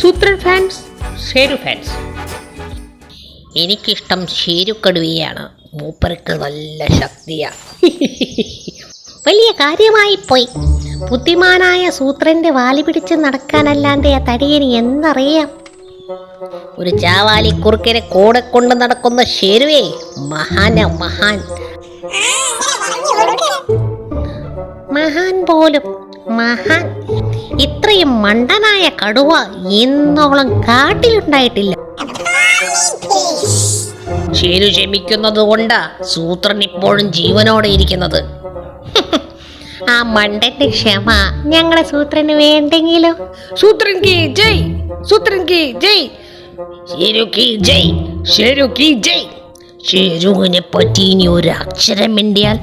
Soothran fans, Sheru fans. എനിക്കിഷ്ടം ഷേരുക്കടുവയാണ്. മൂപ്പർക്ക് നല്ല ശക്തിയാ. വലിയ കാര്യമായി പോയി. ബുദ്ധിമാനായ സൂത്രന്റെ വാലി പിടിച്ച് നടക്കാനല്ലാണ്ട് ആ തടിയന് എന്നറിയാം. ഒരു ചാവാലി കുറുക്കനെ കൂടെ കൊണ്ട് നടക്കുന്ന ഷേരുവേ മഹാന മഹാൻ. മഹാൻ പോലും മഹാൻ. ഇത്രയും മണ്ടനായ കടുവ എന്നോളം കാട്ടിലുണ്ടായിട്ടില്ല. ഷേരു ക്ഷമിക്കുന്നത് കൊണ്ടാ സൂത്രൻ ഇപ്പോഴും ജീവനോടെ ഇരിക്കുന്നത്. ആ മണ്ടന്റെ ക്ഷമ ഞങ്ങളെ സൂത്രന് വേണ്ടെങ്കിലോ? സൂത്രൻ കി ജയ്, സൂത്രൻ കി ജയ്, ഷേരു കി ജയ്, ഷേരു കി ജയ്. ഷേരുവിനെ പറ്റി ഇനി ഒരു അക്ഷരം മിണ്ടിയാൽ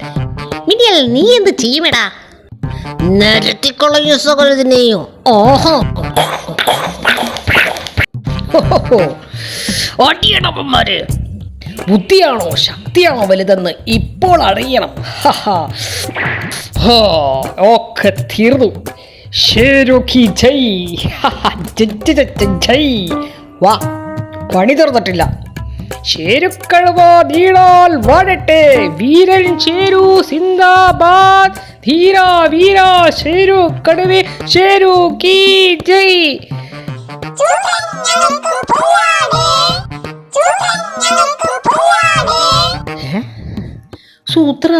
നീ എന്ത് ചെയ്യുമെടാ? നിരത്തിക്കൊള്ളു സകലതിനെയും. ഓഹോ ഓട്ടിയടപ്പന്മാര്, ബുദ്ധിയാണോ ശക്തിയാണോ വലുതെന്ന് ഇപ്പോൾ അറിയണം. ഒക്കെ തീർന്നു. ഷേരു കി ജയ്, ജയ്. വാ, പണി തീർന്നിട്ടില്ല. ഷേരുക്കഴുവ നീളാൽ വാഴട്ടെ. വീരൻ ഷേരു സിന്ദാബാദ്. ധീര വീര ഷേരു കടുവേ, ഷേരു കി ജയ്. സൂത്ര,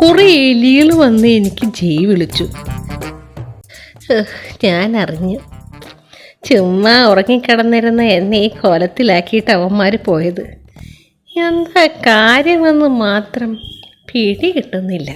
കുറെ എലികൾ വന്ന് എനിക്ക് ജയ് വിളിച്ചു. ഞാൻ അറിഞ്ഞു. ചുമ്മാ ഉറങ്ങിക്കിടന്നിരുന്ന എന്നെ ഈ കോലത്തിലാക്കിയിട്ട് അവന്മാർ പോയത്. എന്താ കാര്യമെന്ന് മാത്രം പിടി കിട്ടുന്നില്ല.